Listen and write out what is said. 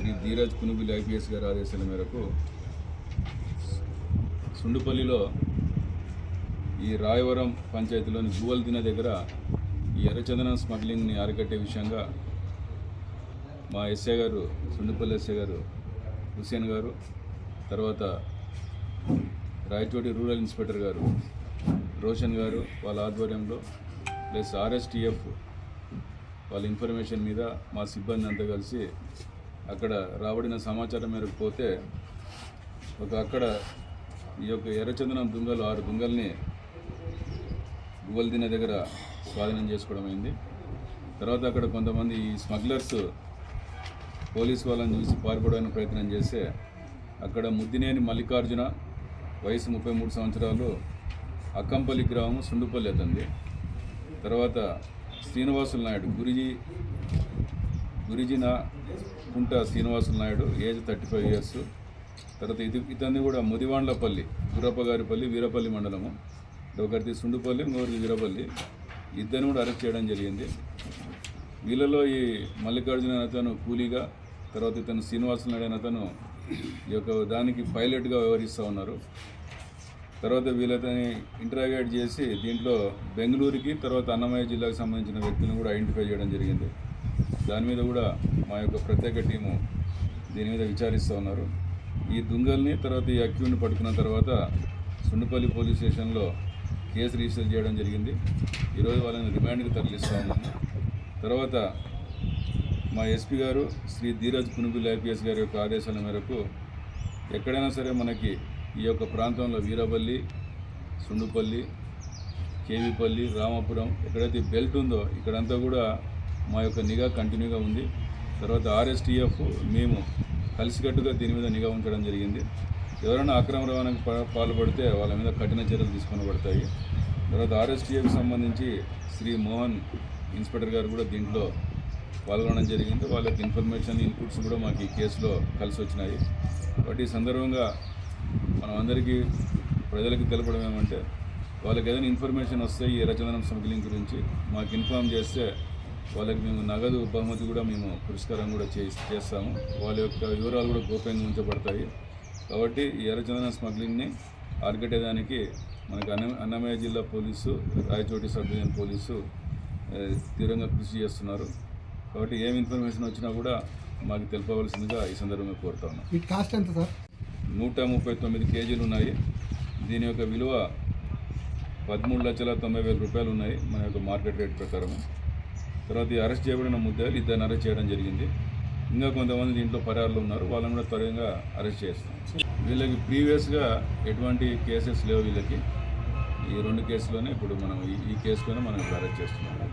Shri Dheeraj పునుగులి IPS గారి ఆదేశాల మేరకు సుండుపల్లిలో ఈ రాయవరం పంచాయతీలోని గువల్దిన దగ్గర ఈ ఎర్రచందనం స్మగ్లింగ్ని అరికట్టే విషయంగా మా ఎస్ఐ గారు, సుండుపల్లి ఎస్ఐ గారు హుసేన్ గారు, తర్వాత రాయచోటి రూరల్ ఇన్స్పెక్టర్ గారు రోషన్ గారు వాళ్ళ ఆధ్వర్యంలో ప్లస్ ఆర్ఎస్టీఎఫ్ వాళ్ళ ఇన్ఫర్మేషన్ మీద మా సిబ్బంది అంతా కలిసి అక్కడ రాబడిన సమాచారం మేరకు పోతే అక్కడ ఈ యొక్క ఎర్రచందనం దుంగలు 6 దుంగల్ని గువల్దిన దగ్గర స్వాధీనం చేసుకోవడం అయింది. తర్వాత అక్కడ కొంతమంది ఈ స్మగ్లర్స్ పోలీసు వాళ్ళని చూసి పారిపోవడానికి ప్రయత్నం చేస్తే అక్కడ ముద్దినేని మల్లికార్జున వయసు 33 సంవత్సరాలు, అక్కంపల్లి గ్రామం, సుండుపల్లి అతంది. తర్వాత శ్రీనివాసులు నాయుడు గురిజిన కుంట శ్రీనివాసులు నాయుడు, ఏజ్ 35 ఇయర్స్. తర్వాత ఇతన్ని కూడా ముదివాండ్లపల్లి, గుర్రప్పగారిపల్లి, వీరపల్లి మండలము, ఒకరిది సుండుపల్లి, ఇంకొకరిది వీరపల్లి, ఇద్దరిని కూడా అరెస్ట్ చేయడం జరిగింది. వీళ్ళలో ఈ మల్లికార్జున అతను కూలీగా, తర్వాత ఇతను శ్రీనివాసులు నాయుడు అతను ఈ యొక్క దానికి పైలట్గా వ్యవహరిస్తూ ఉన్నారు. తర్వాత వీళ్ళని ఇంటరాగేట్ చేసి దీంట్లో బెంగళూరుకి, తర్వాత అన్నమయ్య జిల్లాకు సంబంధించిన వ్యక్తులను కూడా ఐడెంటిఫై చేయడం జరిగింది. దాని మీద కూడా మా యొక్క ప్రత్యేక టీము దీని మీద విచారిస్తూ ఉన్నారు. ఈ దుంగల్ని తర్వాత ఈ అక్యూని పట్టుకున్న తర్వాత సుండుపల్లి పోలీస్ స్టేషన్లో కేసు రిజిస్టర్ చేయడం జరిగింది. ఈరోజు వాళ్ళని రిమాండ్కి తరలిస్తూ ఉన్నాము. తర్వాత మా ఎస్పీ గారు శ్రీ ధీరజ్ పునుగులి ఐపీఎస్ గారి యొక్క ఆదేశాల మేరకు ఎక్కడైనా సరే మనకి ఈ యొక్క ప్రాంతంలో వీరపల్లి, సుండుపల్లి, కేవీపల్లి, రామాపురం ఎక్కడైతే బెల్ట్ ఉందో ఇక్కడంతా కూడా మా యొక్క నిఘా కంటిన్యూగా ఉంది. తర్వాత ఆర్ఎస్టీఎఫ్ మేము కలిసికట్టుగా దీని మీద నిఘా ఉంచడం జరిగింది. ఎవరైనా అక్రమ రవాణాకు పాల్పడితే వాళ్ళ మీద కఠిన చర్యలు తీసుకొని పడతాయి. తర్వాత ఆర్ఎస్టీఎఫ్కి సంబంధించి శ్రీ మోహన్ ఇన్స్పెక్టర్ గారు కూడా దీంట్లో పాల్గొనడం జరిగింది. వాళ్ళ యొక్క ఇన్ఫర్మేషన్ ఇన్పుట్స్ కూడా మాకు ఈ కేసులో కలిసి వచ్చినాయి. కాబట్టి ఈ సందర్భంగా మనం అందరికీ ప్రజలకు తెలపడం ఏమంటే వాళ్ళకి ఏదైనా ఇన్ఫర్మేషన్ వస్తే ఈ ఎర్రచందనం స్మగ్లింగ్ గురించి మాకు ఇన్ఫామ్ చేస్తే వాళ్ళకి మేము నగదు బహుమతి కూడా మేము పురస్కారం కూడా చేస్తాము. వాళ్ళ యొక్క వివరాలు కూడా గోప్యంగా ఉంచబడతాయి. కాబట్టి ఈ ఎర్రచందనం స్మగ్లింగ్ని అరికట్టేదానికి మనకు అన్నమయ్య జిల్లా police, Rayachoti sub division police తీవ్రంగా కృషి చేస్తున్నారు. కాబట్టి ఏం ఇన్ఫర్మేషన్ వచ్చినా కూడా మాకు తెలుపవలసిందిగా ఈ సందర్భంగా కోరుతా ఉన్నాం. ఈ కాస్ట్ ఎంత సార్? 139 కేజీలు ఉన్నాయి. దీని యొక్క విలువ 13,90,000 రూపాయలు ఉన్నాయి మన యొక్క మార్కెట్ రేట్ ప్రకారం. తర్వాత ఈ అరెస్ట్ చేయబడిన ముద్దాయిలు ఇద్దరిని అరెస్ట్ చేయడం జరిగింది. ఇంకా కొంతమంది దీంట్లో పరారులు ఉన్నారు, వాళ్ళని కూడా త్వరగా అరెస్ట్ చేస్తాం. వీళ్ళకి ప్రీవియస్గా ఎటువంటి కేసెస్ లేవు. వీళ్ళకి ఈ 2 కేసులోనే ఇప్పుడు మనం ఈ కేసులోనే మనం అరెస్ట్ చేస్తున్నాం.